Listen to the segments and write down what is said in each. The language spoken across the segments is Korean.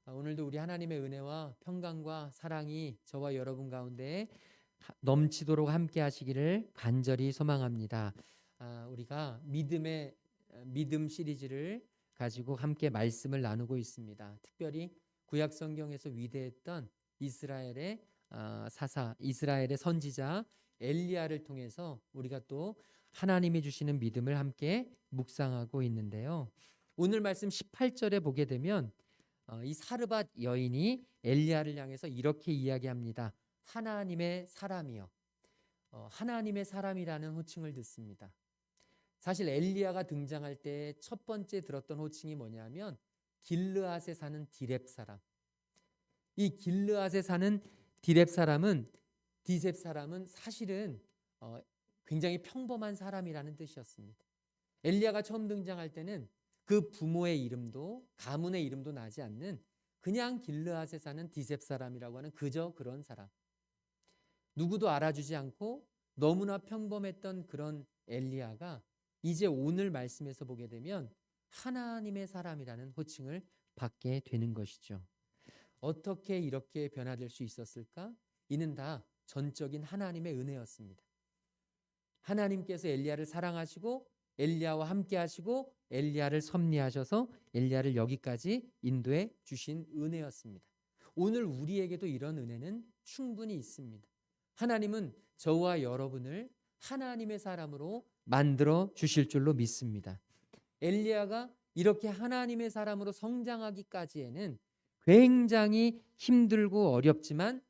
오늘도 우리 하나님의 은혜와 평강과 사랑이 저와 여러분 가운데 넘치도록 함께 하시기를 간절히 소망합니다. 우리가 믿음 시리즈를 가지고 함께 말씀을 나누고 있습니다. 특별히 구약 성경에서 위대했던 이스라엘의 이스라엘의 선지자 엘리야를 통해서 우리가 또 하나님이 주시는 믿음을 함께 묵상하고 있는데요. 오늘 말씀 18절에 보게 되면 이 사르밧 여인이 엘리야를 향해서 이렇게 이야기합니다. 하나님의 사람이요. 하나님의 사람이라는 호칭을 듣습니다. 사실 엘리야가 등장할 때 첫 번째 들었던 호칭이 뭐냐면 길르앗에 사는 디렙 사람. 이 길르앗에 사는 디렙 사람은 사실은 굉장히 평범한 사람이라는 뜻이었습니다. 엘리야가 처음 등장할 때는 그 부모의 이름도 가문의 이름도 나지 않는 그냥 길르앗에 사는 디셉 사람이라고 하는 그저 그런 사람. 누구도 알아주지 않고 너무나 평범했던 그런 엘리야가 이제 오늘 말씀에서 보게 되면 하나님의 사람이라는 호칭을 받게 되는 것이죠. 어떻게 이렇게 변화될 수 있었을까? 이는 다 전적인 하나님의 은혜였습니다. 하나님께서 엘리야를 사랑하시고 엘리야와 함께 하시고 엘리야를 섭리하셔서 엘리야를 여기까지 인도해 주신 은혜였습니다. 오늘 우리에게도 이런 은혜는 충분히 있습니다. 하나님은 저와 여러분을 하나님의 사람으로 만들어 주실 줄로 믿습니다. 엘리야가 이렇게 하나님의 사람으로 성장하기까지에는 굉장히 힘들고 어렵지만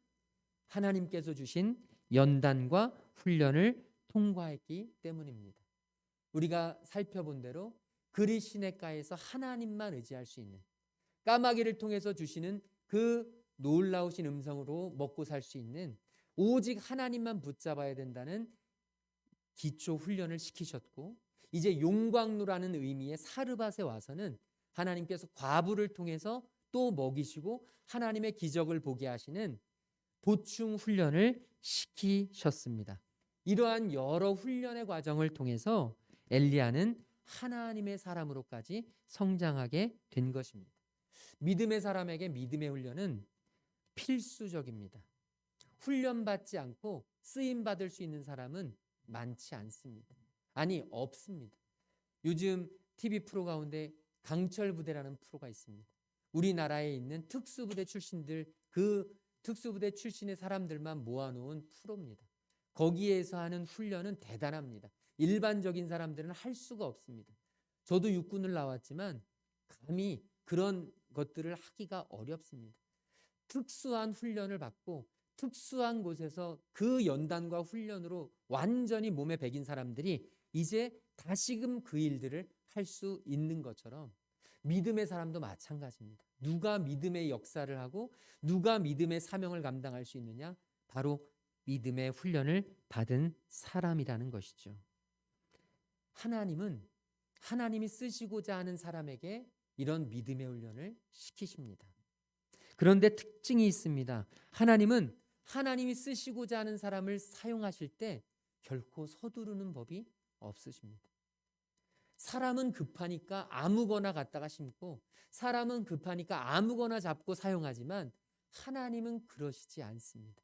하나님께서 주신 연단과 훈련을 통과했기 때문입니다. 우리가 살펴본 대로 그리 시냇가에서 하나님만 의지할 수 있는, 까마귀를 통해서 주시는 그 놀라우신 음성으로 먹고 살 수 있는, 오직 하나님만 붙잡아야 된다는 기초 훈련을 시키셨고, 이제 용광로라는 의미의 사르밧에 와서는 하나님께서 과부를 통해서 또 먹이시고 하나님의 기적을 보게 하시는 보충 훈련을 시키셨습니다. 이러한 여러 훈련의 과정을 통해서 엘리야는 하나님의 사람으로까지 성장하게 된 것입니다. 믿음의 사람에게 믿음의 훈련은 필수적입니다. 훈련받지 않고 쓰임받을 수 있는 사람은 많지 않습니다. 아니, 없습니다. 요즘 TV 프로 가운데 강철부대라는 프로가 있습니다. 우리나라에 있는 특수부대 출신들, 그 특수부대 출신의 사람들만 모아놓은 프로입니다. 거기에서 하는 훈련은 대단합니다. 일반적인 사람들은 할 수가 없습니다. 저도 육군을 나왔지만 감히 그런 것들을 하기가 어렵습니다. 특수한 훈련을 받고 특수한 곳에서 그 연단과 훈련으로 완전히 몸에 배긴 사람들이 이제 다시금 그 일들을 할 수 있는 것처럼 믿음의 사람도 마찬가지입니다. 누가 믿음의 역사를 하고 누가 믿음의 사명을 감당할 수 있느냐? 바로 믿음의 훈련을 받은 사람이라는 것이죠. 하나님이 쓰시고자 하는 사람에게 이런 믿음의 훈련을 시키십니다. 그런데 특징이 있습니다. 하나님은 하나님이 쓰시고자 하는 사람을 사용하실 때 결코 서두르는 법이 없으십니다. 사람은 급하니까 아무거나 갖다가 심고 사람은 급하니까 아무거나 잡고 사용하지만 하나님은 그러시지 않습니다.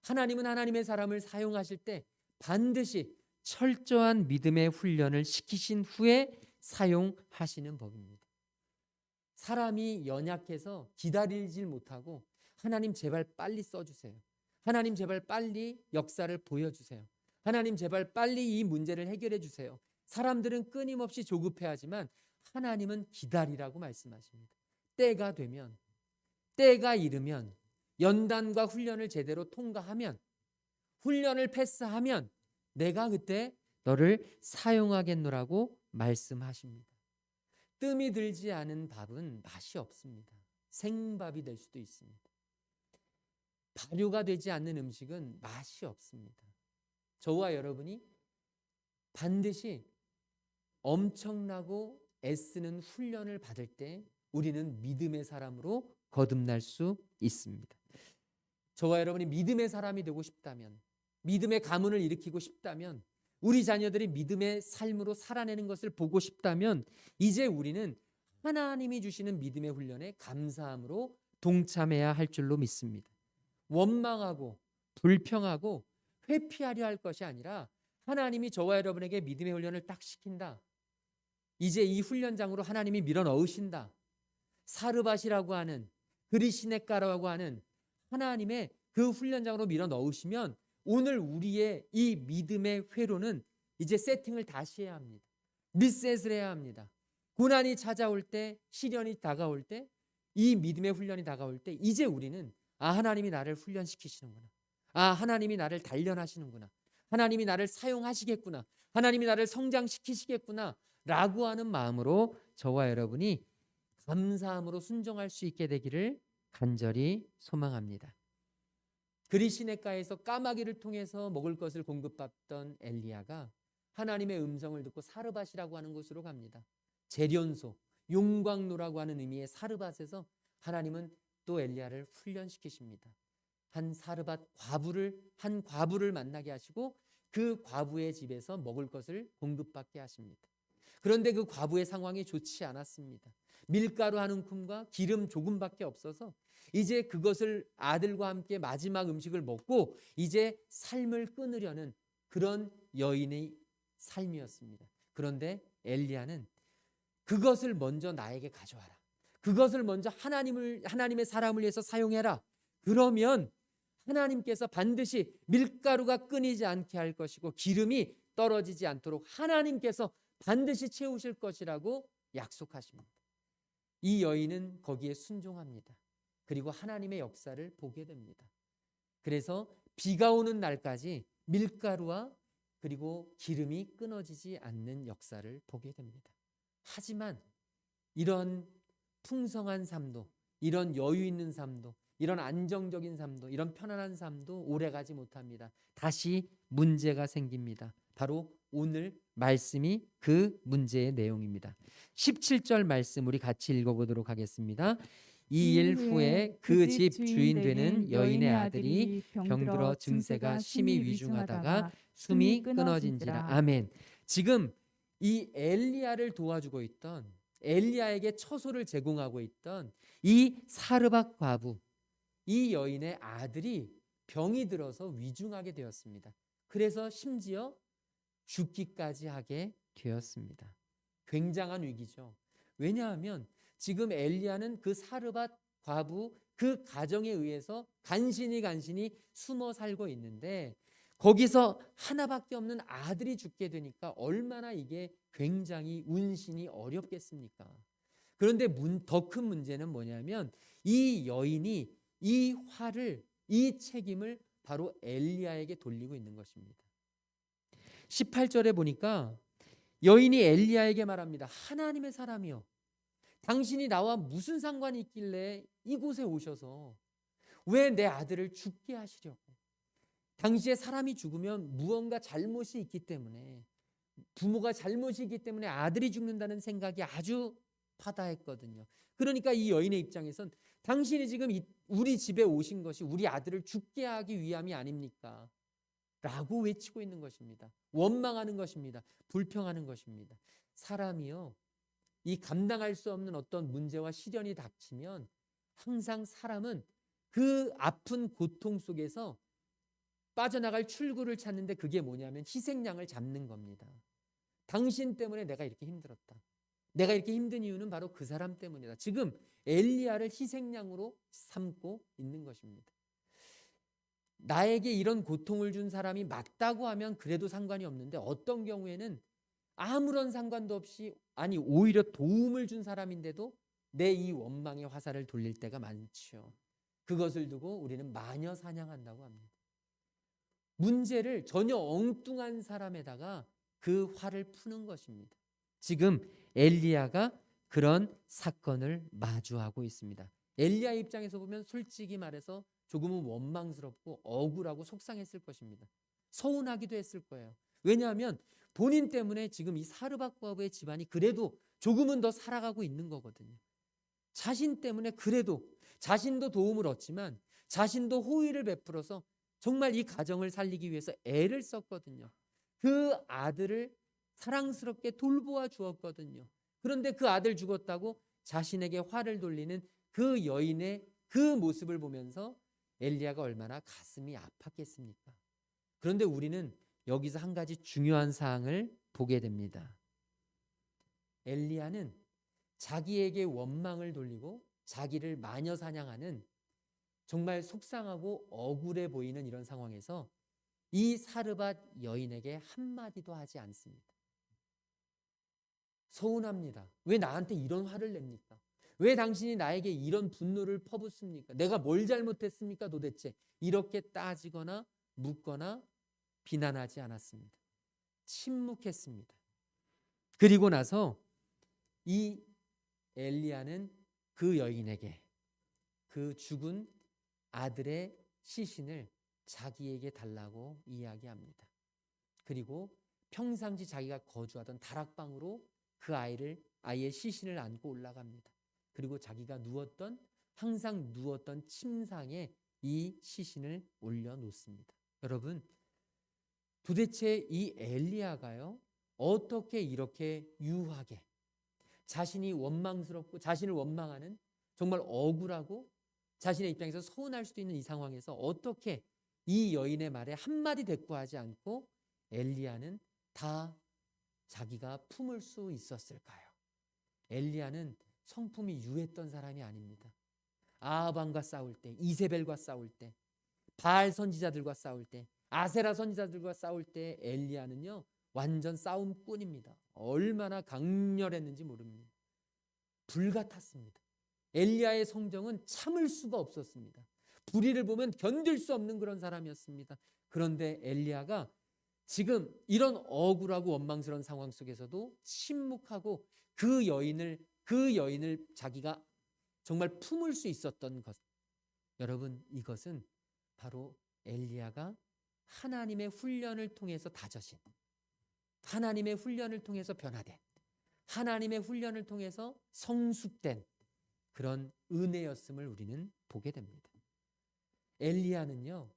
하나님은 하나님의 사람을 사용하실 때 반드시 철저한 믿음의 훈련을 시키신 후에 사용하시는 법입니다. 사람이 연약해서 기다리질 못하고 하나님 제발 빨리 써주세요. 하나님 제발 빨리 역사를 보여주세요. 하나님 제발 빨리 이 문제를 해결해 주세요. 사람들은 끊임없이 조급해하지만 하나님은 기다리라고 말씀하십니다. 때가 되면, 때가 이르면, 연단과 훈련을 제대로 통과하면, 훈련을 패스하면 내가 그때 너를 사용하겠노라고 말씀하십니다. 뜸이 들지 않은 밥은 맛이 없습니다. 생밥이 될 수도 있습니다. 발효가 되지 않는 음식은 맛이 없습니다. 저와 여러분이 반드시 엄청나고 애쓰는 훈련을 받을 때 우리는 믿음의 사람으로 거듭날 수 있습니다. 저와 여러분이 믿음의 사람이 되고 싶다면, 믿음의 가문을 일으키고 싶다면, 우리 자녀들이 믿음의 삶으로 살아내는 것을 보고 싶다면 이제 우리는 하나님이 주시는 믿음의 훈련에 감사함으로 동참해야 할 줄로 믿습니다. 원망하고 불평하고 회피하려 할 것이 아니라 하나님이 저와 여러분에게 믿음의 훈련을 딱 시킨다. 이제 이 훈련장으로 하나님이 밀어넣으신다. 사르밧이라고 하는 그리시네가라고 하는 하나님의 그 훈련장으로 밀어넣으시면 오늘 우리의 이 믿음의 회로는 이제 세팅을 다시 해야 합니다. 리셋을 해야 합니다. 고난이 찾아올 때, 시련이 다가올 때, 이 믿음의 훈련이 다가올 때 이제 우리는 하나님이 나를 훈련시키시는구나. 하나님이 나를 단련하시는구나. 하나님이 나를 사용하시겠구나. 하나님이 나를 성장시키시겠구나 라고 하는 마음으로 저와 여러분이 감사함으로 순종할 수 있게 되기를 간절히 소망합니다. 그리시네가에서 까마귀를 통해서 먹을 것을 공급받던 엘리야가 하나님의 음성을 듣고 사르밧이라고 하는 곳으로 갑니다. 재련소, 용광로라고 하는 의미의 사르밧에서 하나님은 또 엘리야를 훈련시키십니다. 한 과부를 만나게 하시고 그 과부의 집에서 먹을 것을 공급받게 하십니다. 그런데 그 과부의 상황이 좋지 않았습니다. 밀가루 한 움큼과 기름 조금밖에 없어서 이제 그것을 아들과 함께 마지막 음식을 먹고 이제 삶을 끊으려는 그런 여인의 삶이었습니다. 그런데 엘리야는 그것을 먼저 나에게 가져와라. 그것을 먼저 하나님의 사람을 위해서 사용해라. 그러면 하나님께서 반드시 밀가루가 끊이지 않게 할 것이고 기름이 떨어지지 않도록 하나님께서 반드시 채우실 것이라고 약속하십니다. 이 여인은 거기에 순종합니다. 그리고 하나님의 역사를 보게 됩니다. 그래서 비가 오는 날까지 밀가루와 그리고 기름이 끊어지지 않는 역사를 보게 됩니다. 하지만 이런 풍성한 삶도, 이런 여유 있는 삶도, 이런 안정적인 삶도, 이런 편안한 삶도 오래가지 못합니다. 다시 문제가 생깁니다. 바로 오늘 말씀이 그 문제의 내용입니다. 17절 말씀 우리 같이 읽어보도록 하겠습니다. 이 일 후에 그 집 주인 되는 여인의 아들이 병들어 증세가 심히 위중하다가 숨이 끊어진지라. 아멘. 지금 이 엘리야를 도와주고 있던, 엘리야에게 처소를 제공하고 있던 이 사르밧 과부, 이 여인의 아들이 병이 들어서 위중하게 되었습니다. 그래서 심지어 죽기까지 하게 되었습니다. 굉장한 위기죠. 왜냐하면 지금 엘리야는 그 사르밧 과부 그 가정에 의해서 간신히 숨어 살고 있는데 거기서 하나밖에 없는 아들이 죽게 되니까 얼마나 이게 굉장히 운신이 어렵겠습니까? 그런데 더 큰 문제는 뭐냐면 이 여인이 이 화를, 이 책임을 바로 엘리야에게 돌리고 있는 것입니다. 18절에 보니까 여인이 엘리야에게 말합니다. 하나님의 사람이여, 당신이 나와 무슨 상관이 있길래 이곳에 오셔서 왜 내 아들을 죽게 하시려고? 당시에 사람이 죽으면 무언가 잘못이 있기 때문에, 부모가 잘못이 있기 때문에 아들이 죽는다는 생각이 아주 파다했거든요. 그러니까 이 여인의 입장에선 당신이 지금 우리 집에 오신 것이 우리 아들을 죽게 하기 위함이 아닙니까? 라고 외치고 있는 것입니다. 원망하는 것입니다. 불평하는 것입니다. 사람이요, 이 감당할 수 없는 어떤 문제와 시련이 닥치면 항상 사람은 그 아픈 고통 속에서 빠져나갈 출구를 찾는데 그게 뭐냐면 희생양을 잡는 겁니다. 당신 때문에 내가 이렇게 힘들었다. 내가 이렇게 힘든 이유는 바로 그 사람 때문이다. 지금 엘리야를 희생양으로 삼고 있는 것입니다. 나에게 이런 고통을 준 사람이 맞다고 하면 그래도 상관이 없는데 어떤 경우에는 아무런 상관도 없이, 아니 오히려 도움을 준 사람인데도 내 이 원망의 화살을 돌릴 때가 많죠. 그것을 두고 우리는 마녀 사냥한다고 합니다. 문제를 전혀 엉뚱한 사람에다가 그 화를 푸는 것입니다. 지금 엘리야가 그런 사건을 마주하고 있습니다. 엘리야 입장에서 보면 솔직히 말해서 조금은 원망스럽고 억울하고 속상했을 것입니다. 서운하기도 했을 거예요. 왜냐하면 본인 때문에 지금 이 사르밧 과부의 집안이 그래도 조금은 더 살아가고 있는 거거든요. 자신 때문에 그래도 자신도 도움을 얻지만 자신도 호의를 베풀어서 정말 이 가정을 살리기 위해서 애를 썼거든요. 그 아들을 사랑스럽게 돌보아 주었거든요. 그런데 그 아들 죽었다고 자신에게 화를 돌리는 그 여인의 그 모습을 보면서 엘리야가 얼마나 가슴이 아팠겠습니까? 그런데 우리는 여기서 한 가지 중요한 사항을 보게 됩니다. 엘리야는 자기에게 원망을 돌리고 자기를 마녀 사냥하는 정말 속상하고 억울해 보이는 이런 상황에서 이 사르밧 여인에게 한마디도 하지 않습니다. 서운합니다. 왜 나한테 이런 화를 냅니까? 왜 당신이 나에게 이런 분노를 퍼붓습니까? 내가 뭘 잘못했습니까 도대체? 이렇게 따지거나 묻거나 비난하지 않았습니다. 침묵했습니다. 그리고 나서 이 엘리야는 그 여인에게 그 죽은 아들의 시신을 자기에게 달라고 이야기합니다. 그리고 평상시 자기가 거주하던 다락방으로 그 아이의 시신을 안고 올라갑니다. 그리고 자기가 항상 누웠던 침상에 이 시신을 올려놓습니다. 여러분, 도대체 이 엘리야가요, 어떻게 이렇게 유하게 자신이 원망스럽고 자신을 원망하는 정말 억울하고 자신의 입장에서 서운할 수도 있는 이 상황에서 어떻게 이 여인의 말에 한마디 대꾸하지 않고 엘리야는 다 자기가 품을 수 있었을까요? 엘리야는 성품이 유했던 사람이 아닙니다. 아합왕과 싸울 때, 이세벨과 싸울 때, 바알 선지자들과 싸울 때, 아세라 선지자들과 싸울 때 엘리야는요 완전 싸움꾼입니다. 얼마나 강렬했는지 모릅니다. 불같았습니다. 엘리야의 성정은 참을 수가 없었습니다. 불의를 보면 견딜 수 없는 그런 사람이었습니다. 그런데 엘리야가 지금 이런 억울하고 원망스러운 상황 속에서도 침묵하고 그 여인을 자기가 정말 품을 수 있었던 것. 여러분, 이것은 바로 엘리야가 하나님의 훈련을 통해서 다져진, 하나님의 훈련을 통해서 변화된, 하나님의 훈련을 통해서 성숙된 그런 은혜였음을 우리는 보게 됩니다. 엘리야는요,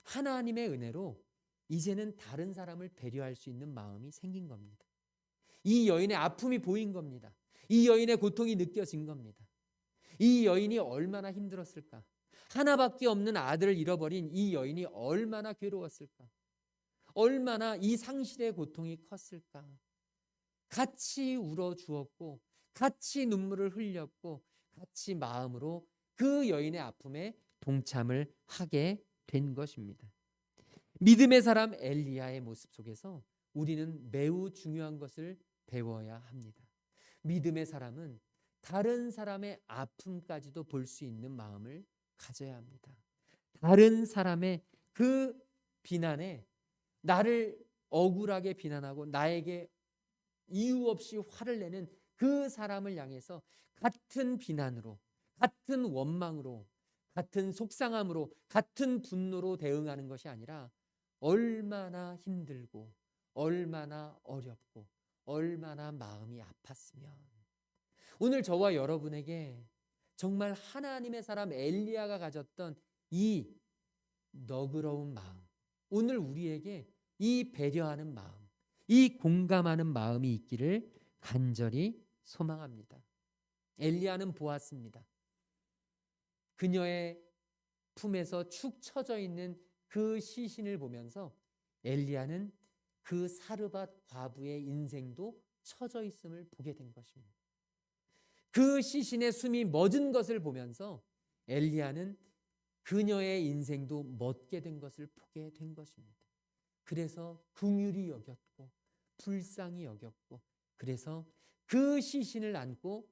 하나님의 은혜로 이제는 다른 사람을 배려할 수 있는 마음이 생긴 겁니다. 이 여인의 아픔이 보인 겁니다. 이 여인의 고통이 느껴진 겁니다. 이 여인이 얼마나 힘들었을까? 하나밖에 없는 아들을 잃어버린 이 여인이 얼마나 괴로웠을까? 얼마나 이 상실의 고통이 컸을까? 같이 울어주었고 같이 눈물을 흘렸고 같이 마음으로 그 여인의 아픔에 동참을 하게 된 것입니다. 믿음의 사람 엘리야의 모습 속에서 우리는 매우 중요한 것을 배워야 합니다. 믿음의 사람은 다른 사람의 아픔까지도 볼 수 있는 마음을 가져야 합니다. 다른 사람의 그 비난에 나를 억울하게 비난하고 나에게 이유 없이 화를 내는 그 사람을 향해서 같은 비난으로, 같은 원망으로, 같은 속상함으로, 같은 분노로 대응하는 것이 아니라 얼마나 힘들고 얼마나 어렵고 얼마나 마음이 아팠으면 오늘 저와 여러분에게 정말 하나님의 사람 엘리야가 가졌던 이 너그러운 마음, 오늘 우리에게 이 배려하는 마음, 이 공감하는 마음이 있기를 간절히 소망합니다. 엘리야는 보았습니다. 그녀의 품에서 축 처져 있는 그 시신을 보면서 엘리야는 그 사르밧 과부의 인생도 처져 있음을 보게 된 것입니다. 그 시신의 숨이 멎은 것을 보면서 엘리야는 그녀의 인생도 멎게 된 것을 보게 된 것입니다. 그래서 긍휼히 여겼고 불쌍히 여겼고 그래서 그 시신을 안고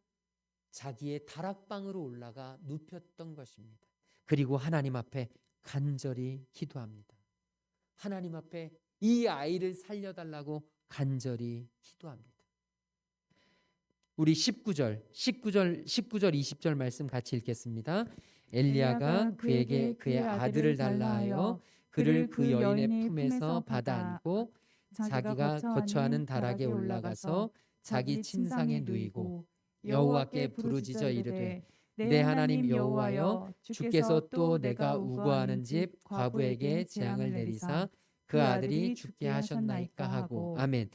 자기의 다락방으로 올라가 눕혔던 것입니다. 그리고 하나님 앞에 간절히 기도합니다. 하나님 앞에 이 아이를 살려달라고 간절히 기도합니다. 우리 19절 20절 말씀 같이 읽겠습니다. 엘리야가 그에게 그의 아들을 달라 하여 그를 그 여인의 품에서 받아 안고 자기가 거처하는 다락에 올라가서 자기 침상에 누이고 여호와께 부르짖어 이르되 내 하나님 여호와여, 주께서 또 내가 우거하는 집 과부에게 재앙을 내리사 그 아들이 죽게 하셨나이까 하고. 아멘.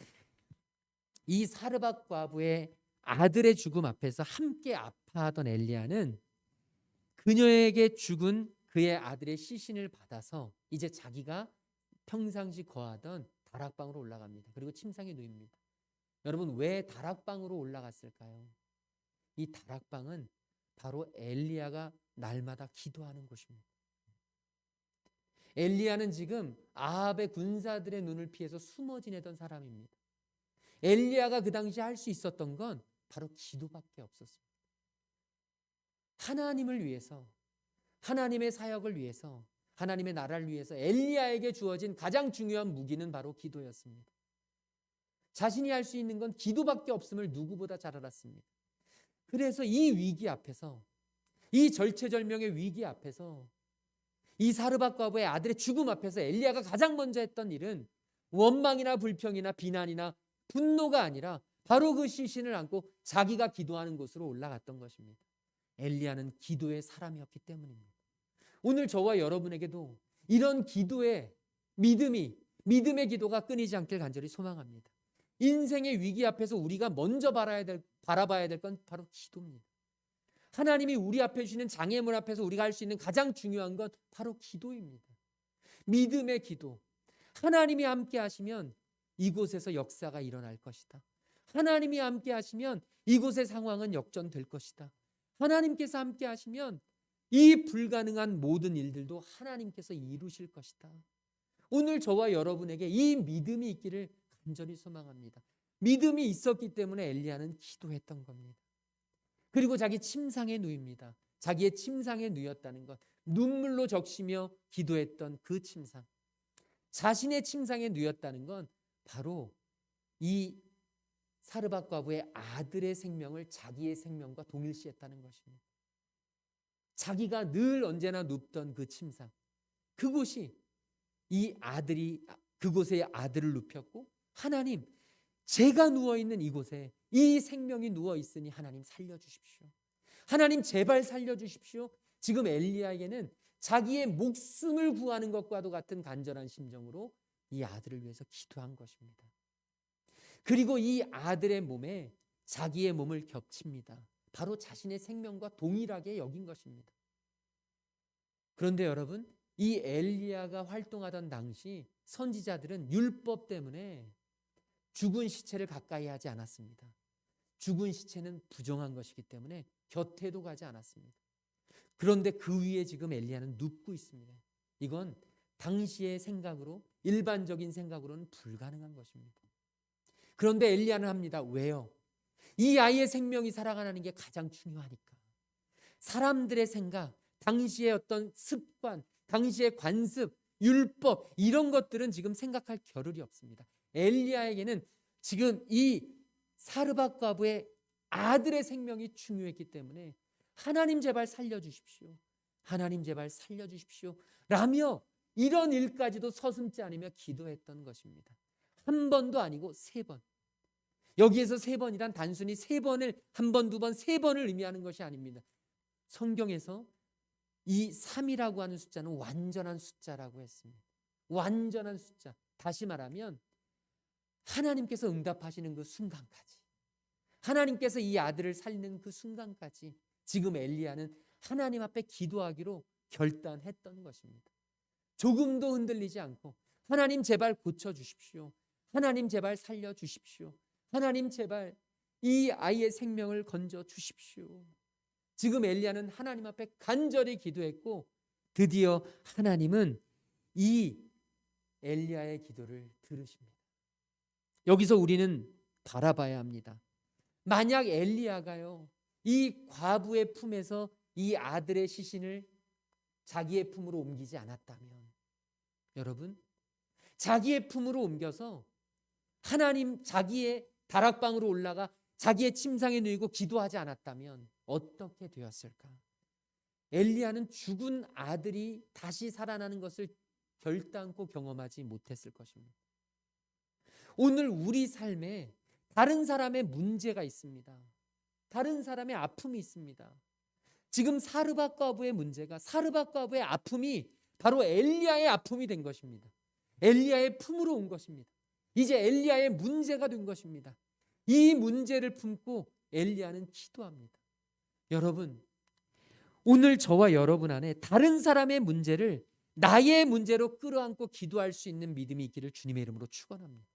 이 사르밧 과부의 아들의 죽음 앞에서 함께 아파하던 엘리야는 그녀에게 죽은 그의 아들의 시신을 받아서 이제 자기가 평상시 거하던 다락방으로 올라갑니다. 그리고 침상에 누입니다. 여러분, 왜 다락방으로 올라갔을까요? 이 다락방은 바로 엘리야가 날마다 기도하는 곳입니다. 엘리야는 지금 아합의 군사들의 눈을 피해서 숨어 지내던 사람입니다. 엘리야가 그 당시 할 수 있었던 건 바로 기도밖에 없었습니다. 하나님을 위해서, 하나님의 사역을 위해서, 하나님의 나라를 위해서 엘리야에게 주어진 가장 중요한 무기는 바로 기도였습니다. 자신이 할 수 있는 건 기도밖에 없음을 누구보다 잘 알았습니다. 그래서 이 위기 앞에서, 이 절체절명의 위기 앞에서, 이 사르밧 과부의 아들의 죽음 앞에서 엘리야가 가장 먼저 했던 일은 원망이나 불평이나 비난이나 분노가 아니라 바로 그 시신을 안고 자기가 기도하는 곳으로 올라갔던 것입니다. 엘리야는 기도의 사람이었기 때문입니다. 오늘 저와 여러분에게도 이런 기도의 믿음의 기도가 끊이지 않길 간절히 소망합니다. 인생의 위기 앞에서 우리가 먼저 바라봐야 될 건 바로 기도입니다. 하나님이 우리 앞에 주시는 장애물 앞에서 우리가 할 수 있는 가장 중요한 건 바로 기도입니다. 믿음의 기도. 하나님이 함께 하시면 이곳에서 역사가 일어날 것이다. 하나님이 함께 하시면 이곳의 상황은 역전될 것이다. 하나님께서 함께 하시면 이 불가능한 모든 일들도 하나님께서 이루실 것이다. 오늘 저와 여러분에게 이 믿음이 있기를 간절히 소망합니다. 믿음이 있었기 때문에 엘리야는 기도했던 겁니다. 그리고 자기 침상에 누입니다. 자기의 침상에 누였다는 것, 눈물로 적시며 기도했던 그 침상, 자신의 침상에 누였다는 건 바로 이 사르밧 과부의 아들의 생명을 자기의 생명과 동일시했다는 것입니다. 자기가 늘 언제나 눕던 그 침상, 그곳이 이 아들이 그곳에 아들을 눕혔고, 하나님, 제가 누워있는 이곳에 이 생명이 누워있으니 하나님 살려주십시오. 하나님 제발 살려주십시오. 지금 엘리야에게는 자기의 목숨을 구하는 것과도 같은 간절한 심정으로 이 아들을 위해서 기도한 것입니다. 그리고 이 아들의 몸에 자기의 몸을 겹칩니다. 바로 자신의 생명과 동일하게 여긴 것입니다. 그런데 여러분, 이 엘리야가 활동하던 당시 선지자들은 율법 때문에 죽은 시체를 가까이 하지 않았습니다. 죽은 시체는 부정한 것이기 때문에 곁에도 가지 않았습니다. 그런데 그 위에 지금 엘리야는 눕고 있습니다. 이건 당시의 생각으로, 일반적인 생각으로는 불가능한 것입니다. 그런데 엘리야는 합니다. 왜요? 이 아이의 생명이 살아가는 게 가장 중요하니까. 사람들의 생각, 당시의 어떤 습관, 당시의 관습, 율법, 이런 것들은 지금 생각할 겨를이 없습니다. 엘리야에게는 지금 이 사르밧 과부의 아들의 생명이 중요했기 때문에 하나님 제발 살려주십시오. 하나님 제발 살려주십시오. 라며 이런 일까지도 서슴지 않으며 기도했던 것입니다. 한 번도 아니고 3번. 여기에서 3번이란 단순히 3번을, 한 번, 2번, 3번을 의미하는 것이 아닙니다. 성경에서 이 3이라고 하는 숫자는 완전한 숫자라고 했습니다. 완전한 숫자. 다시 말하면 하나님께서 응답하시는 그 순간까지, 하나님께서 이 아들을 살리는 그 순간까지 지금 엘리야는 하나님 앞에 기도하기로 결단했던 것입니다. 조금도 흔들리지 않고 하나님 제발 고쳐주십시오. 하나님 제발 살려주십시오. 하나님 제발 이 아이의 생명을 건져주십시오. 지금 엘리야는 하나님 앞에 간절히 기도했고, 드디어 하나님은 이 엘리야의 기도를 들으십니다. 여기서 우리는 바라봐야 합니다. 만약 엘리야가요, 이 과부의 품에서 이 아들의 시신을 자기의 품으로 옮기지 않았다면, 여러분, 자기의 품으로 옮겨서 하나님 자기의 다락방으로 올라가 자기의 침상에 누이고 기도하지 않았다면 어떻게 되었을까? 엘리야는 죽은 아들이 다시 살아나는 것을 결단코 경험하지 못했을 것입니다. 오늘 우리 삶에 다른 사람의 문제가 있습니다. 다른 사람의 아픔이 있습니다. 지금 사르밧 과부의 문제가, 사르밧 과부의 아픔이 바로 엘리야의 아픔이 된 것입니다. 엘리야의 품으로 온 것입니다. 이제 엘리야의 문제가 된 것입니다. 이 문제를 품고 엘리야는 기도합니다. 여러분, 오늘 저와 여러분 안에 다른 사람의 문제를 나의 문제로 끌어안고 기도할 수 있는 믿음이 있기를 주님의 이름으로 축원합니다.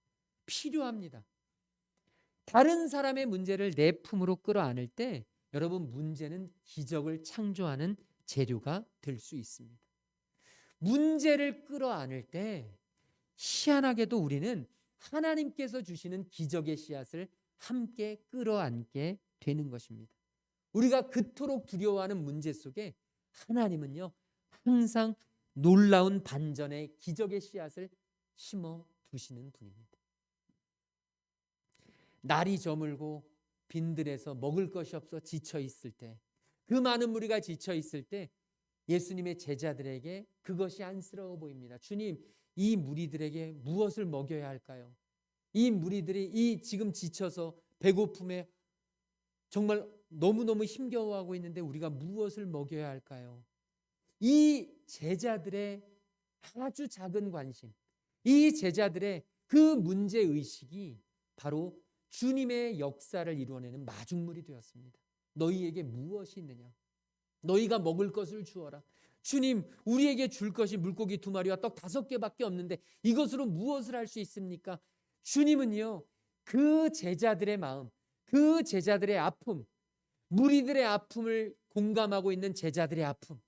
필요합니다. 다른 사람의 문제를 내 품으로 끌어안을 때 여러분, 문제는 기적을 창조하는 재료가 될 수 있습니다. 문제를 끌어안을 때 희한하게도 우리는 하나님께서 주시는 기적의 씨앗을 함께 끌어안게 되는 것입니다. 우리가 그토록 두려워하는 문제 속에 하나님은요, 항상 놀라운 반전의 기적의 씨앗을 심어 두시는 분입니다. 날이 저물고 빈들에서 먹을 것이 없어 지쳐 있을 때, 그 많은 무리가 지쳐 있을 때 예수님의 제자들에게 그것이 안쓰러워 보입니다. 주님, 이 무리들에게 무엇을 먹여야 할까요? 이 무리들이 이 지금 지쳐서 배고픔에 정말 너무너무 힘겨워하고 있는데 우리가 무엇을 먹여야 할까요? 이 제자들의 아주 작은 관심, 이 제자들의 그 문제의식이 바로 주님의 역사를 이루어내는 마중물이 되었습니다. 너희에게 무엇이 있느냐? 너희가 먹을 것을 주어라. 주님, 우리에게 줄 것이 물고기 2마리와 떡 5개밖에 없는데 이것으로 무엇을 할 수 있습니까? 주님은요, 그 제자들의 마음, 그 제자들의 아픔, 무리들의 아픔을 공감하고 있는 제자들의 아픔,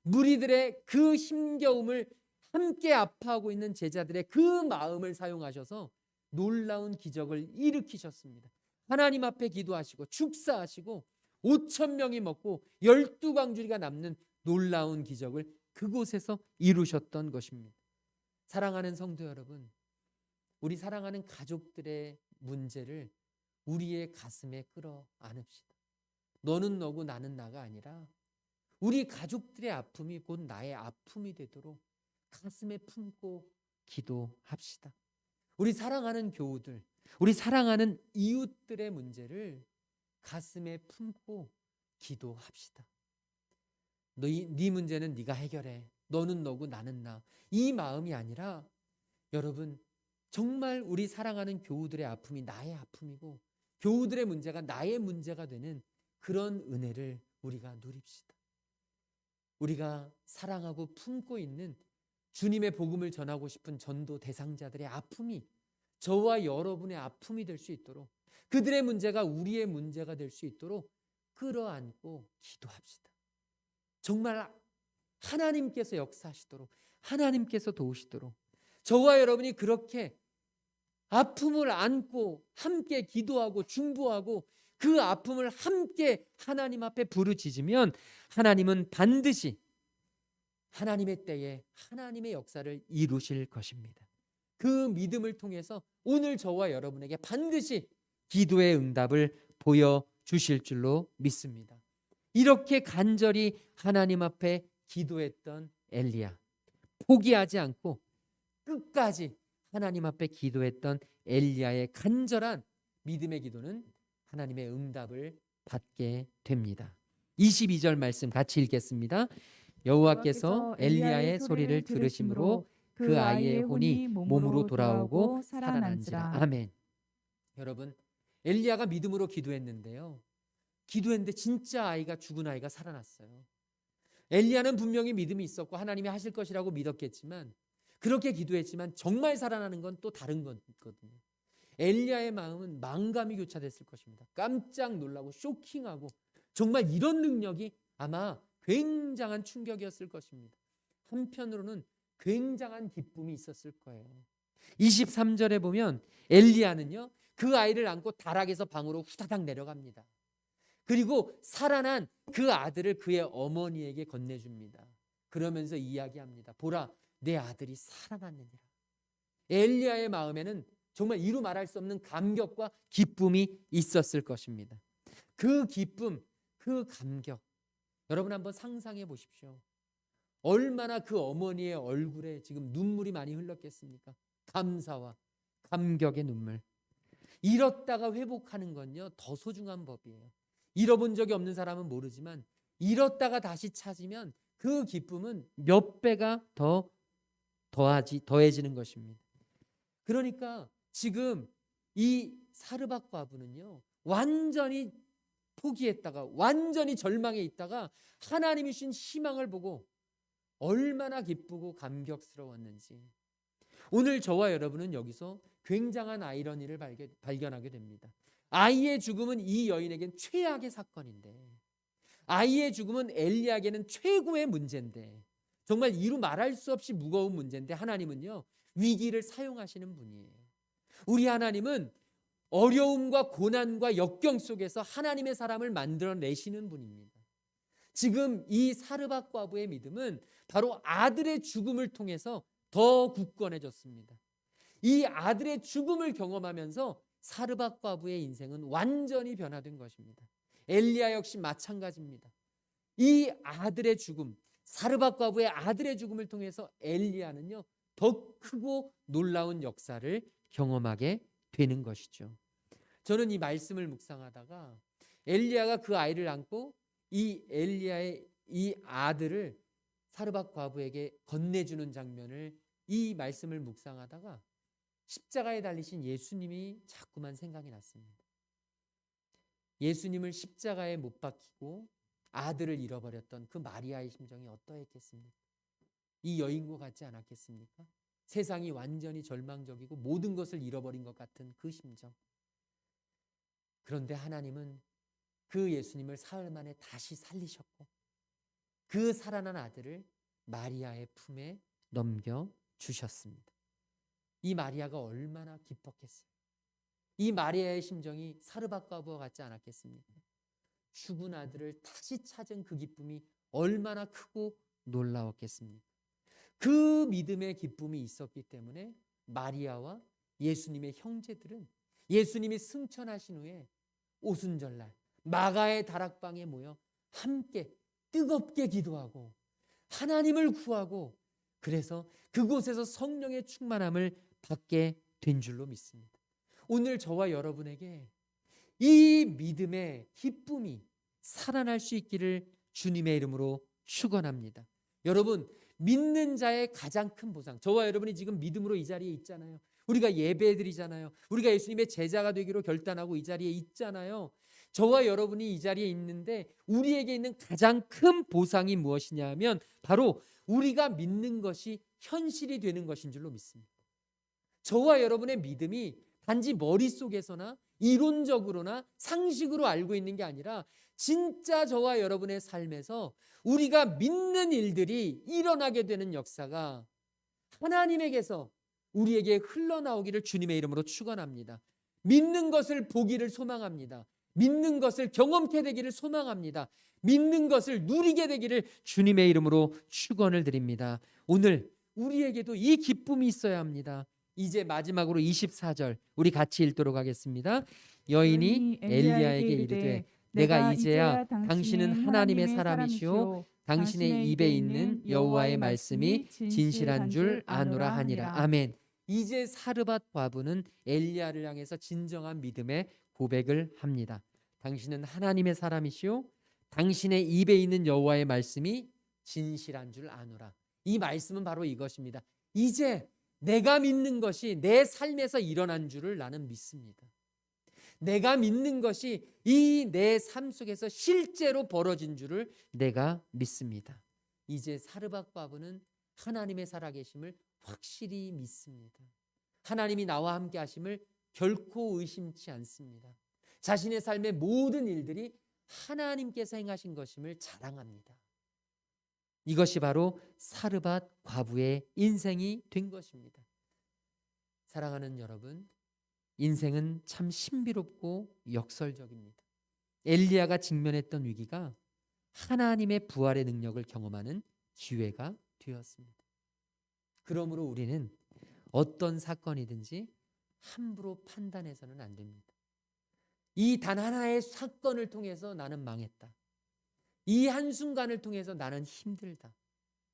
무리들의 그 힘겨움을 함께 아파하고 있는 제자들의 그 마음을 사용하셔서 놀라운 기적을 일으키셨습니다. 하나님 앞에 기도하시고 축사하시고 5,000명이 먹고 12광주리가 남는 놀라운 기적을 그곳에서 이루셨던 것입니다. 사랑하는 성도 여러분, 우리 사랑하는 가족들의 문제를 우리의 가슴에 끌어안읍시다. 너는 너고 나는 나가 아니라 우리 가족들의 아픔이 곧 나의 아픔이 되도록 가슴에 품고 기도합시다. 우리 사랑하는 교우들, 우리 사랑하는 이웃들의 문제를 가슴에 품고 기도합시다. 네 문제는 네가 해결해. 너는 너고 나는 나. 이 마음이 아니라 여러분, 정말 우리 사랑하는 교우들의 아픔이 나의 아픔이고 교우들의 문제가 나의 문제가 되는 그런 은혜를 우리가 누립시다. 우리가 사랑하고 품고 있는 주님의 복음을 전하고 싶은 전도 대상자들의 아픔이 저와 여러분의 아픔이 될 수 있도록, 그들의 문제가 우리의 문제가 될 수 있도록 끌어안고 기도합시다. 정말 하나님께서 역사하시도록, 하나님께서 도우시도록 저와 여러분이 그렇게 아픔을 안고 함께 기도하고 중보하고 그 아픔을 함께 하나님 앞에 부르짖으면 하나님은 반드시 하나님의 때에 하나님의 역사를 이루실 것입니다. 그 믿음을 통해서 오늘 저와 여러분에게 반드시 기도의 응답을 보여주실 줄로 믿습니다. 이렇게 간절히 하나님 앞에 기도했던 엘리야, 포기하지 않고 끝까지 하나님 앞에 기도했던 엘리야의 간절한 믿음의 기도는 하나님의 응답을 받게 됩니다. 22절 말씀 같이 읽겠습니다. 여호와께서 엘리야의 소리를 들으심으로 그 아이의 혼이 몸으로 돌아오고 살아난지라. 아멘. 여러분, 엘리야가 믿음으로 기도했는데요, 기도했는데 진짜 아이가, 죽은 아이가 살아났어요. 엘리야는 분명히 믿음이 있었고 하나님이 하실 것이라고 믿었겠지만, 그렇게 기도했지만 정말 살아나는 건 또 다른 거거든요. 엘리야의 마음은 망감이 교차됐을 것입니다. 깜짝 놀라고 쇼킹하고 정말 이런 능력이 아마 굉장한 충격이었을 것입니다. 한편으로는 굉장한 기쁨이 있었을 거예요. 23절에 보면 엘리야는요, 그 아이를 안고 다락에서 방으로 후다닥 내려갑니다. 그리고 살아난 그 아들을 그의 어머니에게 건네줍니다. 그러면서 이야기합니다. 보라, 내 아들이 살아났느니라. 엘리야의 마음에는 정말 이루 말할 수 없는 감격과 기쁨이 있었을 것입니다. 그 기쁨, 그 감격, 여러분 한번 상상해 보십시오. 얼마나 그 어머니의 얼굴에 지금 눈물이 많이 흘렀겠습니까? 감사와 감격의 눈물. 잃었다가 회복하는 건요, 더 소중한 법이에요. 잃어본 적이 없는 사람은 모르지만 잃었다가 다시 찾으면 그 기쁨은 몇 배가 더 더해지는 것입니다. 그러니까 지금 이 사르밧 과부는요, 완전히 포기했다가 완전히 절망해 있다가 하나님이 주신 희망을 보고 얼마나 기쁘고 감격스러웠는지. 오늘 저와 여러분은 여기서 굉장한 아이러니를 발견하게 됩니다. 아이의 죽음은 이 여인에겐 최악의 사건인데, 아이의 죽음은 엘리야에게는 최고의 문제인데, 정말 이루 말할 수 없이 무거운 문제인데 하나님은요, 위기를 사용하시는 분이에요. 우리 하나님은 어려움과 고난과 역경 속에서 하나님의 사람을 만들어내시는 분입니다. 지금 이 사르밧 과부의 믿음은 바로 아들의 죽음을 통해서 더 굳건해졌습니다. 이 아들의 죽음을 경험하면서 사르밧 과부의 인생은 완전히 변화된 것입니다. 엘리야 역시 마찬가지입니다. 이 아들의 죽음, 사르밧 과부의 아들의 죽음을 통해서 엘리야는요, 더 크고 놀라운 역사를 경험하게 되는 것이죠. 저는 이 말씀을 묵상하다가 엘리야가 그 아이를 안고 이 엘리야의 이 아들을 사르밧 과부에게 건네주는 장면을, 이 말씀을 묵상하다가 십자가에 달리신 예수님이 자꾸만 생각이 났습니다. 예수님을 십자가에 못 박히고 아들을 잃어버렸던 그 마리아의 심정이 어떠했겠습니까? 이 여인과 같지 않았겠습니까? 세상이 완전히 절망적이고 모든 것을 잃어버린 것 같은 그 심정. 그런데 하나님은 그 예수님을 사흘 만에 다시 살리셨고 그 살아난 아들을 마리아의 품에 넘겨주셨습니다. 이 마리아가 얼마나 기뻤겠어요. 이 마리아의 심정이 사르밧 과부와 같지 않았겠습니까? 죽은 아들을 다시 찾은 그 기쁨이 얼마나 크고 놀라웠겠습니까? 그 믿음의 기쁨이 있었기 때문에 마리아와 예수님의 형제들은 예수님이 승천하신 후에 오순절날 마가의 다락방에 모여 함께 뜨겁게 기도하고 하나님을 구하고, 그래서 그곳에서 성령의 충만함을 받게 된 줄로 믿습니다. 오늘 저와 여러분에게 이 믿음의 기쁨이 살아날 수 있기를 주님의 이름으로 축원합니다. 여러분, 믿는 자의 가장 큰 보상, 저와 여러분이 지금 믿음으로 이 자리에 있잖아요. 우리가 예배드리잖아요. 우리가 예수님의 제자가 되기로 결단하고 이 자리에 있잖아요. 저와 여러분이 이 자리에 있는데 우리에게 있는 가장 큰 보상이 무엇이냐 하면 바로 우리가 믿는 것이 현실이 되는 것인 줄로 믿습니다. 저와 여러분의 믿음이 단지 머릿속에서나 이론적으로나 상식으로 알고 있는 게 아니라 진짜 저와 여러분의 삶에서 우리가 믿는 일들이 일어나게 되는 역사가 하나님에게서 우리에게 흘러나오기를 주님의 이름으로 축원합니다. 믿는 것을 보기를 소망합니다. 믿는 것을 경험케 되기를 소망합니다. 믿는 것을 누리게 되기를 주님의 이름으로 축원을 드립니다. 오늘 우리에게도 이 기쁨이 있어야 합니다. 이제 마지막으로 24절 우리 같이 읽도록 하겠습니다. 여인이 엘리야에게 이르되 내가 이제야 당신은 하나님의 사람이시오 당신의 입에 있는 여호와의 말씀이 진실한 줄 아노라 하니라. 아멘. 이제 사르밧 과부는 엘리야를 향해서 진정한 믿음의 고백을 합니다. 당신은 하나님의 사람이시오 당신의 입에 있는 여호와의 말씀이 진실한 줄 아노라. 이 말씀은 바로 이것입니다. 이제 내가 믿는 것이 내 삶에서 일어난 줄을 나는 믿습니다. 내가 믿는 것이 이 내 삶 속에서 실제로 벌어진 줄을 내가 믿습니다. 이제 사르밧 과부는 하나님의 살아계심을 확실히 믿습니다. 하나님이 나와 함께 하심을 결코 의심치 않습니다. 자신의 삶의 모든 일들이 하나님께서 행하신 것임을 자랑합니다. 이것이 바로 사르밧 과부의 인생이 된 것입니다. 사랑하는 여러분, 인생은 참 신비롭고 역설적입니다. 엘리야가 직면했던 위기가 하나님의 부활의 능력을 경험하는 기회가 되었습니다. 그러므로 우리는 어떤 사건이든지 함부로 판단해서는 안 됩니다. 이 단 하나의 사건을 통해서 나는 망했다. 이 한순간을 통해서 나는 힘들다.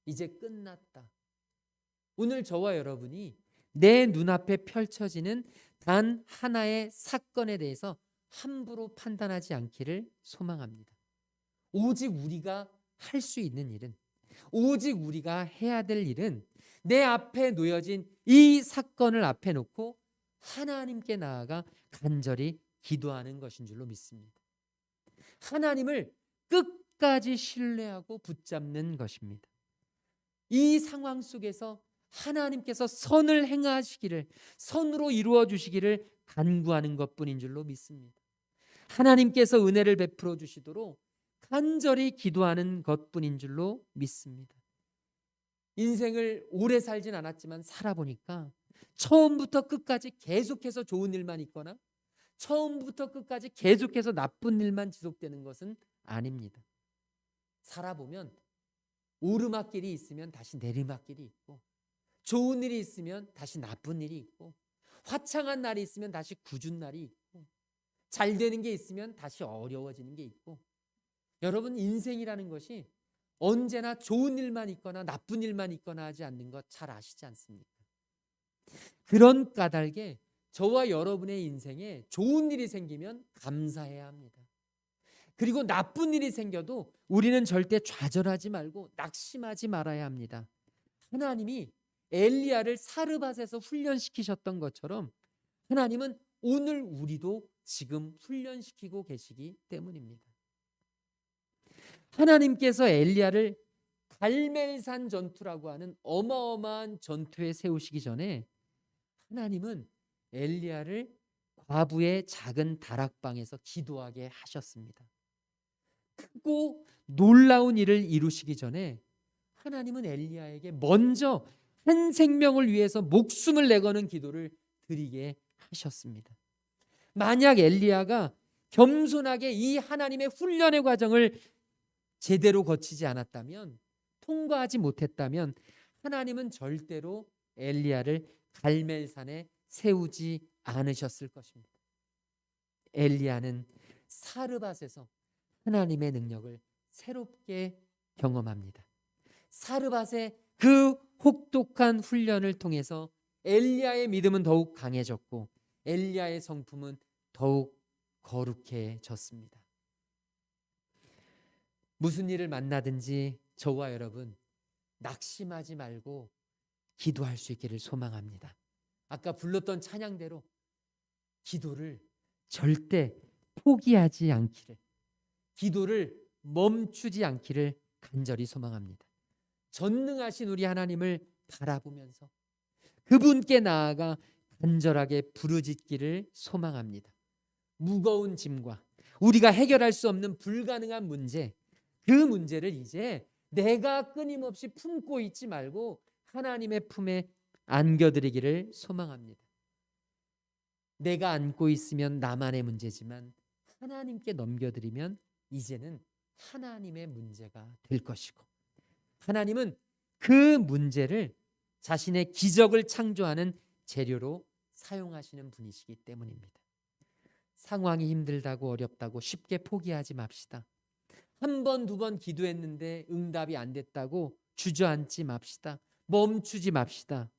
이제 끝났다. 오늘 저와 여러분이 내 눈앞에 펼쳐지는 단 하나의 사건에 대해서 함부로 판단하지 않기를 소망합니다. 오직 우리가 할 수 있는 일은, 오직 우리가 해야 될 일은 내 앞에 놓여진 이 사건을 앞에 놓고 하나님께 나아가 간절히 기도하는 것인 줄로 믿습니다. 하나님을 끝까지 신뢰하고 붙잡는 것입니다. 이 상황 속에서 하나님께서 선을 행하시기를, 선으로 이루어 주시기를 간구하는 것뿐인 줄로 믿습니다. 하나님께서 은혜를 베풀어 주시도록 간절히 기도하는 것뿐인 줄로 믿습니다. 인생을 오래 살진 않았지만 살아보니까 처음부터 끝까지 계속해서 좋은 일만 있거나 처음부터 끝까지 계속해서 나쁜 일만 지속되는 것은 아닙니다. 살아보면 오르막길이 있으면 다시 내리막길이 있고, 좋은 일이 있으면 다시 나쁜 일이 있고, 화창한 날이 있으면 다시 궂은 날이 있고, 잘 되는 게 있으면 다시 어려워지는 게 있고, 여러분, 인생이라는 것이 언제나 좋은 일만 있거나 나쁜 일만 있거나 하지 않는 것 잘 아시지 않습니까? 그런 까닭에 저와 여러분의 인생에 좋은 일이 생기면 감사해야 합니다. 그리고 나쁜 일이 생겨도 우리는 절대 좌절하지 말고 낙심하지 말아야 합니다. 하나님이 엘리야를 사르밧에서 훈련시키셨던 것처럼 하나님은 오늘 우리도 지금 훈련시키고 계시기 때문입니다. 하나님께서 엘리야를 갈멜산 전투라고 하는 어마어마한 전투에 세우시기 전에 하나님은 엘리야를 과부의 작은 다락방에서 기도하게 하셨습니다. 크고 놀라운 일을 이루시기 전에 하나님은 엘리야에게 먼저 한 생명을 위해서 목숨을 내거는 기도를 드리게 하셨습니다. 만약 엘리야가 겸손하게 이 하나님의 훈련의 과정을 제대로 거치지 않았다면, 통과하지 못했다면 하나님은 절대로 엘리야를 갈멜산에 세우지 않으셨을 것입니다. 엘리야는 사르밧에서 하나님의 능력을 새롭게 경험합니다. 사르밧의 그 혹독한 훈련을 통해서 엘리야의 믿음은 더욱 강해졌고 엘리야의 성품은 더욱 거룩해졌습니다. 무슨 일을 만나든지 저와 여러분 낙심하지 말고 기도할 수 있기를 소망합니다. 아까 불렀던 찬양대로 기도를 절대 포기하지 않기를, 기도를 멈추지 않기를 간절히 소망합니다. 전능하신 우리 하나님을 바라보면서 그분께 나아가 간절하게 부르짖기를 소망합니다. 무거운 짐과 우리가 해결할 수 없는 불가능한 문제, 그 문제를 이제 내가 끊임없이 품고 있지 말고 하나님의 품에 안겨드리기를 소망합니다. 내가 안고 있으면 나만의 문제지만 하나님께 넘겨드리면 이제는 하나님의 문제가 될 것이고, 하나님은 그 문제를 자신의 기적을 창조하는 재료로 사용하시는 분이시기 때문입니다. 상황이 힘들다고 어렵다고 쉽게 포기하지 맙시다. 한 번, 두 번 기도했는데 응답이 안 됐다고 주저앉지 맙시다. 멈추지 맙시다.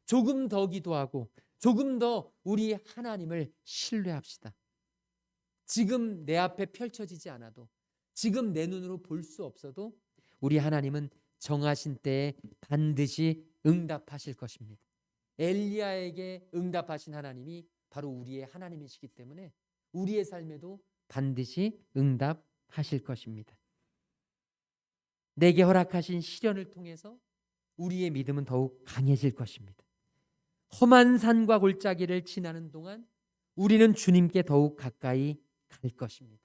조금 더 기도하고 조금 더 우리 하나님을 신뢰합시다. 지금 내 앞에 펼쳐지지 않아도, 지금 내 눈으로 볼 수 없어도 우리 하나님은 정하신 때에 반드시 응답하실 것입니다. 엘리야에게 응답하신 하나님이 바로 우리의 하나님이시기 때문에 우리의 삶에도 반드시 응답하실 것입니다. 내게 허락하신 시련을 통해서 우리의 믿음은 더욱 강해질 것입니다. 험한 산과 골짜기를 지나는 동안 우리는 주님께 더욱 가까이 갈 것입니다.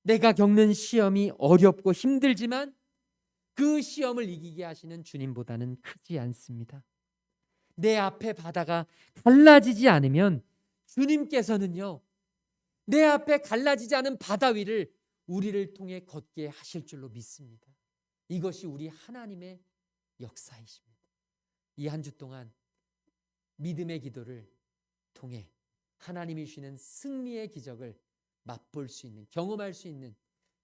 내가 겪는 시험이 어렵고 힘들지만 그 시험을 이기게 하시는 주님보다는 크지 않습니다. 내 앞에 바다가 갈라지지 않으면 주님께서는요, 내 앞에 갈라지지 않은 바다 위를 우리를 통해 걷게 하실 줄로 믿습니다. 이것이 우리 하나님의 역사이십니다. 이 한 주 동안 믿음의 기도를 통해 하나님이 주시는 승리의 기적을 맛볼 수 있는, 경험할 수 있는,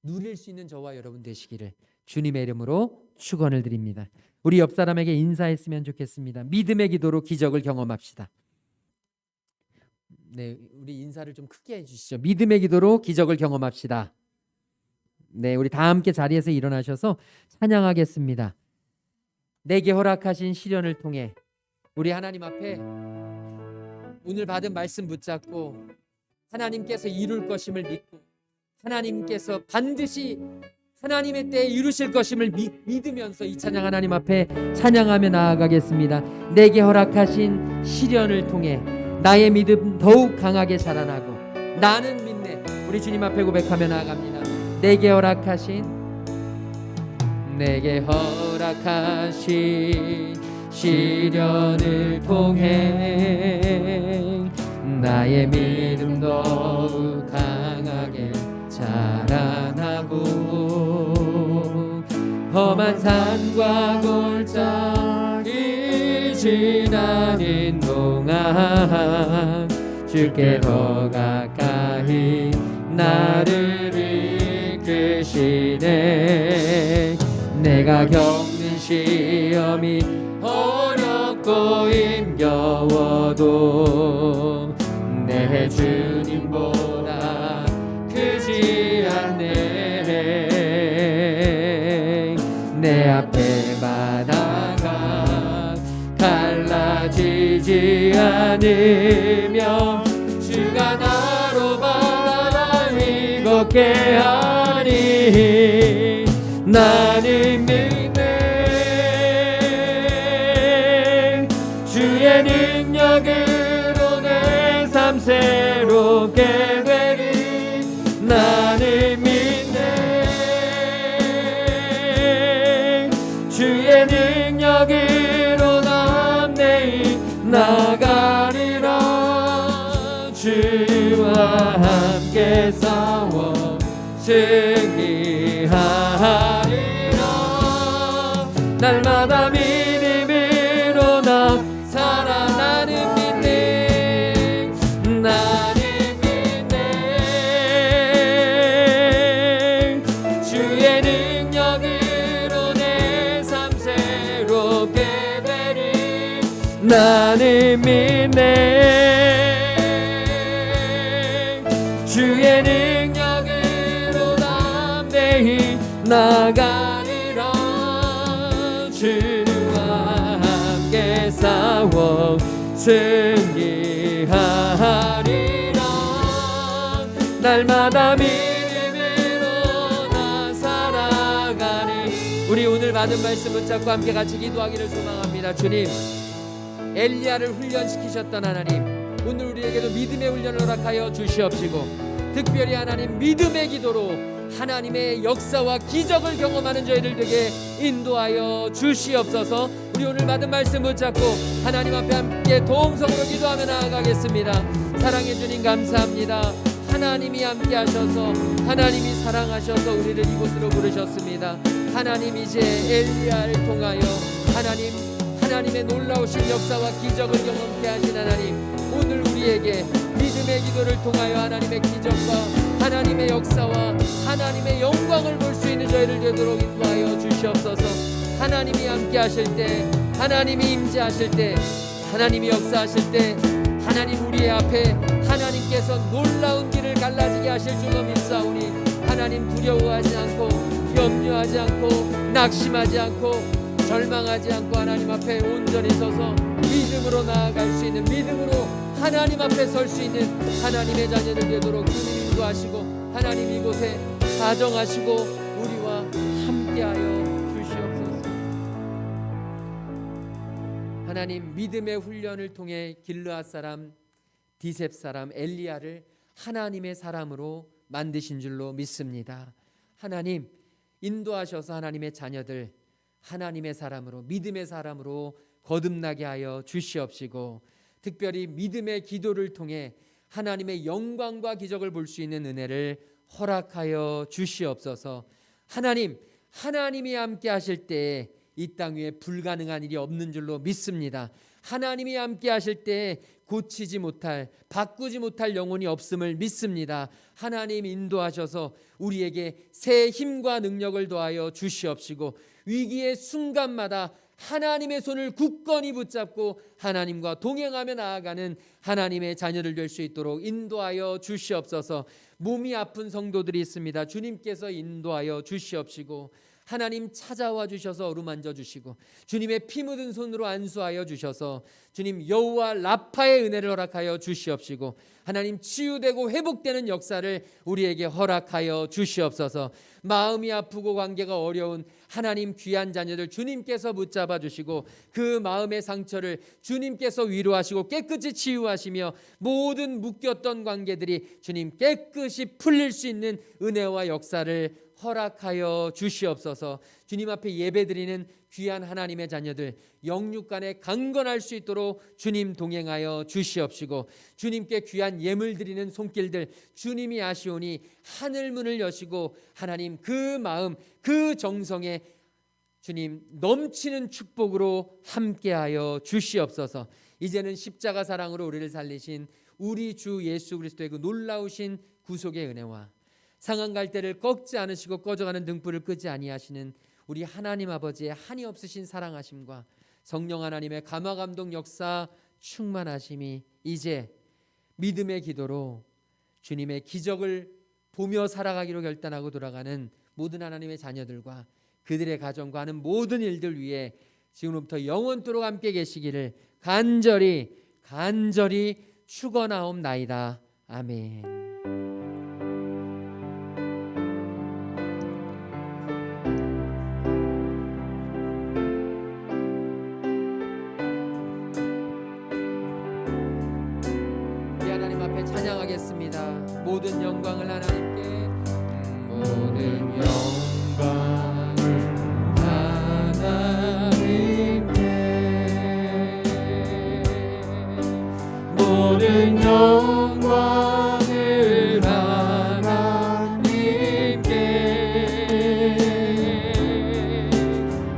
누릴 수 있는 저와 여러분 되시기를 주님의 이름으로 축원을 드립니다. 우리 옆 사람에게 인사했으면 좋겠습니다. 믿음의 기도로 기적을 경험합시다. 네, 우리 인사를 좀 크게 해주시죠. 믿음의 기도로 기적을 경험합시다. 네, 우리 다 함께 자리에서 일어나셔서 찬양하겠습니다. 내게 허락하신 시련을 통해 우리 하나님 앞에 오늘 받은 말씀 붙잡고 하나님께서 이룰 것임을 믿고 하나님께서 반드시 하나님의 때에 이루실 것임을 믿으면서 이 찬양 하나님 앞에 찬양하며 나아가겠습니다. 내게 허락하신 시련을 통해 나의 믿음 더욱 강하게 자라나고 나는 믿네. 우리 주님 앞에 고백하며 나아갑니다. 내게 허락하신 시련을 통해 나의 믿음 더욱 강하게 자라나고 험한 산과 골짜기 지나는 동안 주께 더 가까이 나를 이끄시네. 내가 겪는 시험이 어렵고 힘겨워도 내 주님보다 크지 않네. 내 앞에 바다가 갈라지지 않으며 주가 나로 바다를 걷게 하니 나는 믿네. 주의 능력으로 내 삶 새롭게 되리. 나는 믿네. 주의 능력으로 남내이 나가리라. 주와 함께 싸워 승리하리라. 날마다 믿음으로 나 살아나는 믿네. 나는 믿네. 주의 능력으로 내 삶 새롭게 되리. 나는 믿네. 주의 능력으로 담대히 나가리라. 주와 함께 싸워 승리하리라. 날마다 믿음으로 나 살아가니. 우리 오늘 받은 말씀 붙잡고 함께 같이 기도하기를 소망합니다. 주님, 엘리야를 훈련시키셨던 하나님, 오늘 우리에게도 믿음의 훈련을 허락하여 주시옵시고 특별히 하나님 믿음의 기도로 하나님의 역사와 기적을 경험하는 저희들 되게 인도하여 주시옵소서. 우리 오늘 받은 말씀 붙잡고 하나님 앞에 함께 동성으로 기도하며 나아가겠습니다. 사랑해 주님 감사합니다. 하나님이 함께 하셔서 하나님이 사랑하셔서 우리를 이곳으로 부르셨습니다. 하나님 이제 엘리야를 통하여 하나님의 놀라우신 역사와 기적을 경험케 하신 하나님, 오늘 우리에게 믿음의 기도를 통하여 하나님의 기적과 하나님의 역사와 하나님의 영광을 볼 수 있는 저희를 되도록 인도하여 주시옵소서. 하나님이 함께 하실 때, 하나님이 임재하실 때, 하나님이 역사하실 때, 하나님 우리의 앞에 하나님께서 놀라운 길을 갈라지게 하실 줄로 믿사오니 하나님 두려워하지 않고 염려하지 않고 낙심하지 않고 절망하지 않고 하나님 앞에 온전히 서서 믿음으로 나아갈 수 있는, 믿음으로 하나님 앞에 설 수 있는 하나님의 자녀들 되도록 주님 인도하시고 하나님 이곳에 가정하시고 우리와 함께하여 주시옵소서. 하나님 믿음의 훈련을 통해 길르앗 사람 디셉 사람 엘리야를 하나님의 사람으로 만드신 줄로 믿습니다. 하나님 인도하셔서 하나님의 자녀들 하나님의 사람으로, 믿음의 사람으로 거듭나게 하여 주시옵시고 특별히 믿음의 기도를 통해 하나님의 영광과 기적을 볼 수 있는 은혜를 허락하여 주시옵소서. 하나님이 함께 하실 때 이 땅 위에 불가능한 일이 없는 줄로 믿습니다. 하나님이 함께 하실 때 고치지 못할, 바꾸지 못할 영혼이 없음을 믿습니다. 하나님 인도하셔서 우리에게 새 힘과 능력을 더하여 주시옵시고 위기의 순간마다 하나님의 손을 굳건히 붙잡고 하나님과 동행하며 나아가는 하나님의 자녀를 될 수 있도록 인도하여 주시옵소서. 몸이 아픈 성도들이 있습니다. 주님께서 인도하여 주시옵시고 하나님 찾아와 주셔서 어루만져 주시고 주님의 피 묻은 손으로 안수하여 주셔서 주님 여호와 라파의 은혜를 허락하여 주시옵시고 하나님 치유되고 회복되는 역사를 우리에게 허락하여 주시옵소서. 마음이 아프고 관계가 어려운 하나님 귀한 자녀들 주님께서 붙잡아 주시고 그 마음의 상처를 주님께서 위로하시고 깨끗이 치유하시며 모든 묶였던 관계들이 주님 깨끗이 풀릴 수 있는 은혜와 역사를 허락하여 주시옵소서. 주님 앞에 예배드리는 귀한 하나님의 자녀들 영육간에 강건할 수 있도록 주님 동행하여 주시옵시고 주님께 귀한 예물 드리는 손길들 주님이 아시오니 하늘 문을 여시고 하나님 그 마음 그 정성에 주님 넘치는 축복으로 함께하여 주시옵소서. 이제는 십자가 사랑으로 우리를 살리신 우리 주 예수 그리스도의 그 놀라우신 구속의 은혜와 상한 갈대를 꺾지 않으시고 꺼져가는 등불을 끄지 아니하시는 우리 하나님 아버지의 한이 없으신 사랑하심과 성령 하나님의 감화감동 역사 충만하심이 이제 믿음의 기도로 주님의 기적을 보며 살아가기로 결단하고 돌아가는 모든 하나님의 자녀들과 그들의 가정과 하는 모든 일들 위해 지금부터 영원토록 함께 계시기를 간절히 축원하옵나이다. 아멘. 찬양하겠습니다. 모든 영광을 하나님께 모든 영광을 하나님께 모든 영광을 하나님께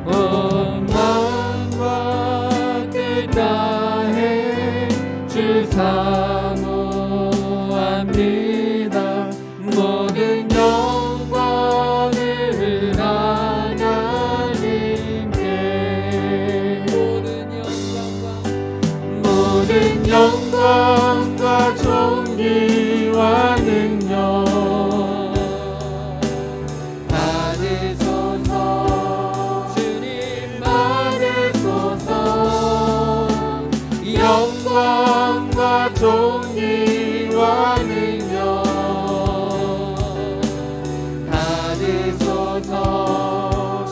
온 마음과 뜻 다해 주사 모든 영광을 하나님께 모든 영광과 존귀와 능력 받으소서. 주님 받으소서. 영광과 존귀와 능력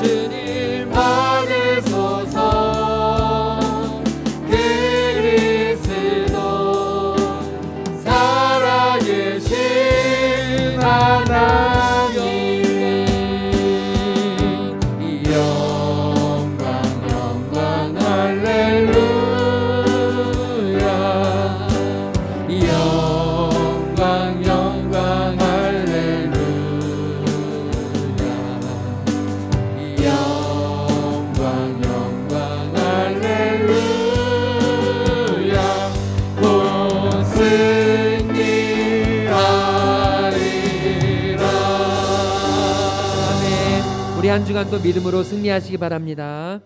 주님 받으소서. 그리스도 살아계신 하나님 영광 할렐루야 영광 할렐루야 우리 한 주간 또 믿음으로 승리하시기 바랍니다.